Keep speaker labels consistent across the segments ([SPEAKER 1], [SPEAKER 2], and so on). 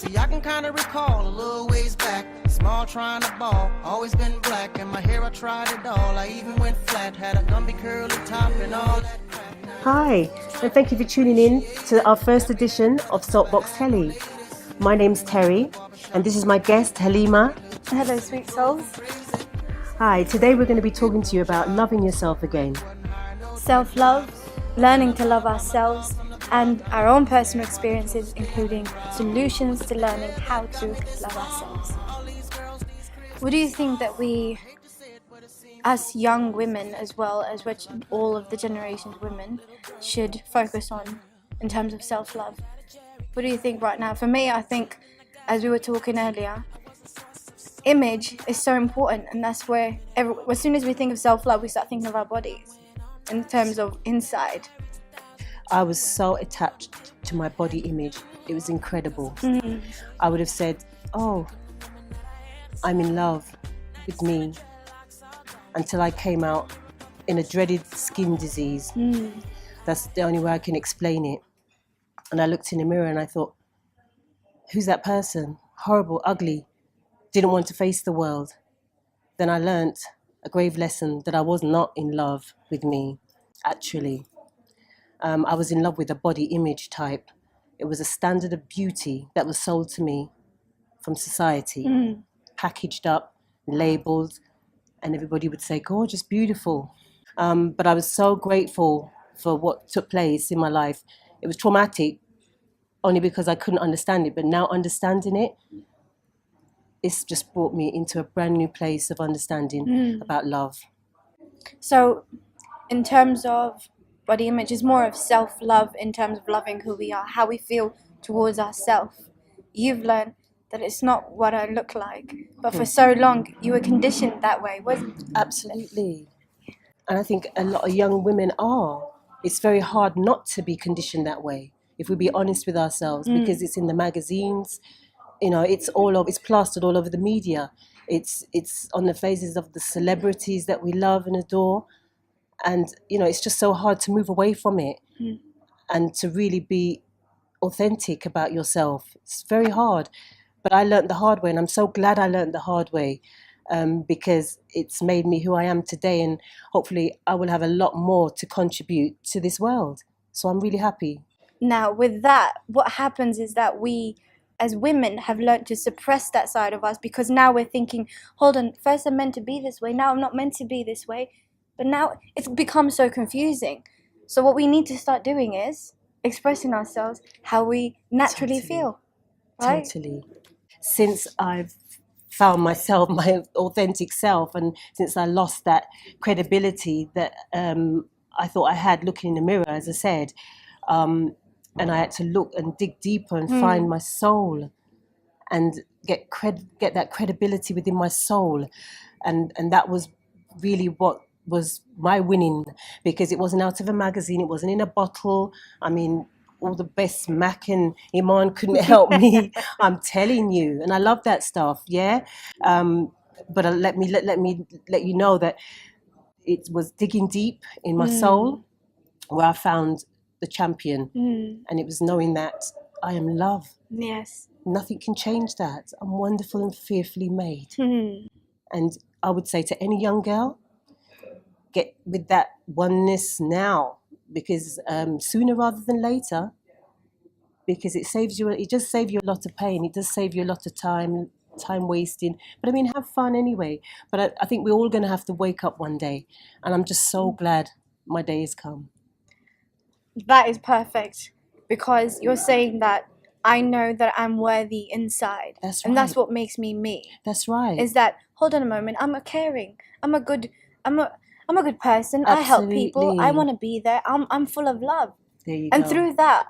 [SPEAKER 1] See, I can kind of recall a little ways back. Small trying to ball, always been black. And my hair, I tried it all. I even went flat, had a Gumby curly top and all that crap.
[SPEAKER 2] Hi, and thank you for tuning in to our first edition of Soapbox Telly. My name's Teri, and this is my guest, Haleema.
[SPEAKER 3] Hello, sweet souls.
[SPEAKER 2] Hi, today we're going to be talking to you about loving yourself again.
[SPEAKER 3] Self-love, learning to love ourselves, and our own personal experiences, including solutions to learning how to love ourselves. What do you think that we, as young women as well as which all of the generation's women, should focus on in terms of self-love? What do you think right now? For me, I think, as we were talking earlier, image is so important, and that's where as soon as we think of self-love, we start thinking of our bodies in terms of inside.
[SPEAKER 2] I was so attached to my body image. It was incredible.
[SPEAKER 3] Mm-hmm.
[SPEAKER 2] I would have said, oh, I'm in love with me, until I came out in a dreaded skin disease. That's the only way I can explain it. And I looked in the mirror and I thought, who's that person? Horrible, ugly, didn't want to face the world. Then I learnt a grave lesson that I was not in love with me, actually. I was in love with a body image type. It was a standard of beauty that was sold to me from society, packaged up, labelled, and everybody would say, gorgeous, beautiful. But I was so grateful for what took place in my life. It was traumatic, only because I couldn't understand it. But now understanding it, it's just brought me into a brand new place of understanding about love.
[SPEAKER 3] So, in terms of body image, is more of self-love in terms of loving who we are, how we feel towards ourselves. You've learned that it's not what I look like, but for so long you were conditioned that way, wasn't it?
[SPEAKER 2] Absolutely. And I think a lot of young women are. It's very hard not to be conditioned that way, if we be honest with ourselves, because it's in the magazines, it's it's plastered all over the media. It's on the faces of the celebrities that we love and adore. And, it's just so hard to move away from it and to really be authentic about yourself. It's very hard. But I learned the hard way, and I'm so glad I learned the hard way, because it's made me who I am today, and hopefully I will have a lot more to contribute to this world. So I'm really happy.
[SPEAKER 3] Now, with that, what happens is that we, as women, have learned to suppress that side of us, because now we're thinking, hold on, first I'm meant to be this way, now I'm not meant to be this way. But now it's become so confusing. So what we need to start doing is expressing ourselves how we naturally feel. Right?
[SPEAKER 2] Totally. Since I've found myself, my authentic self, and since I lost that credibility that I thought I had looking in the mirror, as I said, and I had to look and dig deeper and find my soul and get that credibility within my soul. And that was really what was my winning, because it wasn't out of a magazine, it wasn't in a bottle. I mean, all the best Mac and Iman couldn't help me. I'm telling you, and I love that stuff. Yeah, but let me let you know that it was digging deep in my soul where I found the champion, and it was knowing that I am love.
[SPEAKER 3] Yes.
[SPEAKER 2] Nothing can change that. I'm wonderful and fearfully made. And I would say to any young girl, get with that oneness now, because sooner rather than later, because it just saves you a lot of pain. It does save you a lot of time wasting. But I mean, have fun anyway. But I think we're all going to have to wake up one day, and I'm just so glad my day has come.
[SPEAKER 3] That is perfect, because you're saying that I know that I'm worthy inside.
[SPEAKER 2] That's right.
[SPEAKER 3] And that's what makes me me.
[SPEAKER 2] That's right.
[SPEAKER 3] Is that, hold on a moment, I'm a caring, I'm a good person.
[SPEAKER 2] Absolutely.
[SPEAKER 3] I help people. I want to be there. I'm full of love.
[SPEAKER 2] There you
[SPEAKER 3] And
[SPEAKER 2] go.
[SPEAKER 3] through that,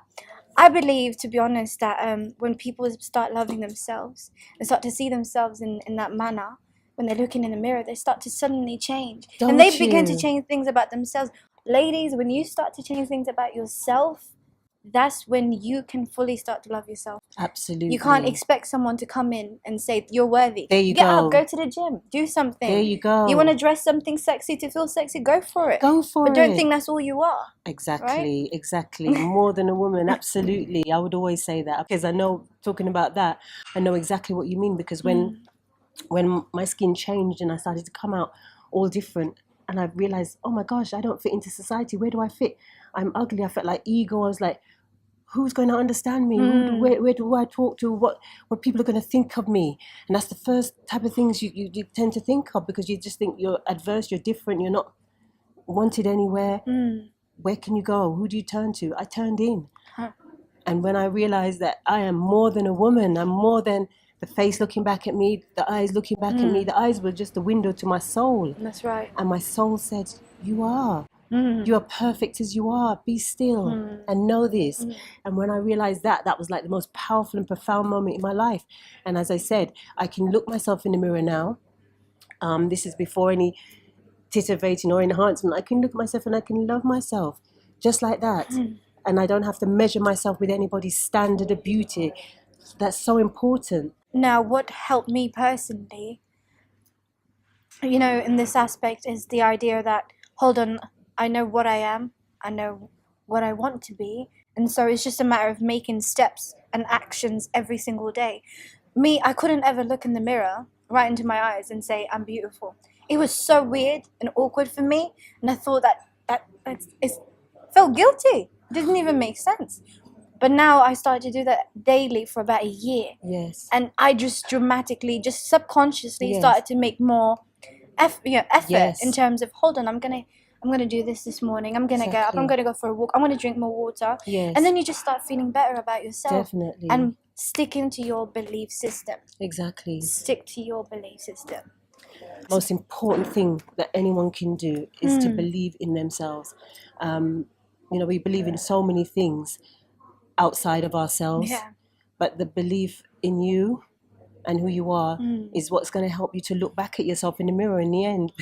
[SPEAKER 3] I believe, to be honest, that when people start loving themselves and start to see themselves in that manner, when they're looking in the mirror, they start to suddenly change. And they begin to change things about themselves. Ladies, when you start to change things about yourself, that's when you can fully start to love yourself.
[SPEAKER 2] Absolutely.
[SPEAKER 3] You can't expect someone to come in and say you're worthy.
[SPEAKER 2] There you
[SPEAKER 3] Get
[SPEAKER 2] go.
[SPEAKER 3] up, go to the gym, do something.
[SPEAKER 2] There you go.
[SPEAKER 3] You want to dress something sexy to feel sexy, go for it.
[SPEAKER 2] Go for
[SPEAKER 3] but
[SPEAKER 2] it.
[SPEAKER 3] don't think that's all you are.
[SPEAKER 2] Exactly, exactly. More than a woman, absolutely. I would always say that because I know, talking about that, I know exactly what you mean, because when my skin changed and I started to come out all different, and I realized, oh my gosh, I don't fit into society. Where do I fit? I'm ugly. I felt like ego. I was like, who's going to understand me? Where do I talk to? What people are going to think of me? And that's the first type of things you tend to think of, because you just think you're adverse, you're different, you're not wanted anywhere. Where can you go? Who do you turn to? I turned in. And when I realized that I am more than a woman, I'm more than the face looking back at me, the eyes looking back at me. The eyes were just the window to my soul.
[SPEAKER 3] That's right.
[SPEAKER 2] And my soul said, you are. You are perfect as you are. Be still and know this. And when I realized that, that was like the most powerful and profound moment in my life. And as I said, I can look myself in the mirror now. This is before any titivating or enhancement. I can look at myself and I can love myself just like that. And I don't have to measure myself with anybody's standard of beauty. That's so important.
[SPEAKER 3] Now, what helped me personally, in this aspect, is the idea that, hold on, I know what I am, I know what I want to be, and so it's just a matter of making steps and actions every single day. Me, I couldn't ever look in the mirror right into my eyes and say, I'm beautiful. It was so weird and awkward for me, and I thought that it felt guilty. It didn't even make sense. But now I started to do that daily for about a year.
[SPEAKER 2] Yes.
[SPEAKER 3] And I just dramatically, just subconsciously started to make more effort in terms of, hold on, I'm gonna do this morning. I'm gonna get up. I'm gonna go for a walk. I'm gonna drink more water.
[SPEAKER 2] Yes.
[SPEAKER 3] And then you just start feeling better about yourself.
[SPEAKER 2] Definitely.
[SPEAKER 3] And sticking to your belief system.
[SPEAKER 2] Exactly.
[SPEAKER 3] Stick to your belief system.
[SPEAKER 2] Most important thing that anyone can do is to believe in themselves. We believe in so many things outside of ourselves, but the belief in you and who you are is what's going to help you to look back at yourself in the mirror in the end.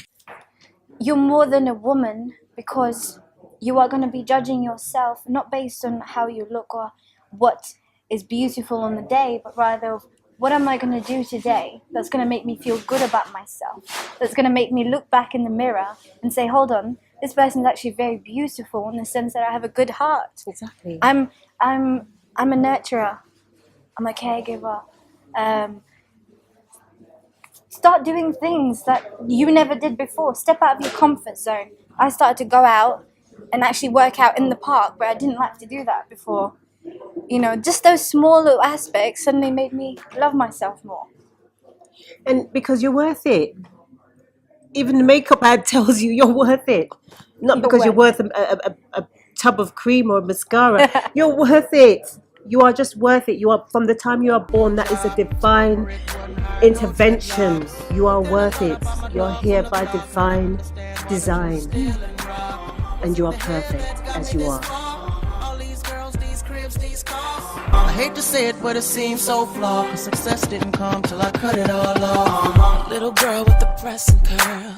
[SPEAKER 3] You're more than a woman, because you are going to be judging yourself not based on how you look or what is beautiful on the day, but rather of what am I going to do today that's going to make me feel good about myself, that's going to make me look back in the mirror and say, hold on, this person's actually very beautiful in the sense that I have a good heart.
[SPEAKER 2] Exactly.
[SPEAKER 3] I'm a nurturer. I'm a caregiver. Start doing things that you never did before. Step out of your comfort zone. I started to go out and actually work out in the park, where I didn't like to do that before. Just those small little aspects suddenly made me love myself more.
[SPEAKER 2] And because you're worth it. Even the makeup ad tells you you're worth it. Not because you're worth a tub of cream or mascara. You're worth it. You are just worth it. You are, from the time you are born, that is a divine intervention. You are worth it. You're here by divine design. And you are perfect as you are.
[SPEAKER 1] I hate to say it, but it seems so flawed, 'cause success didn't come till I cut it all off. Little girl with the pressing curl,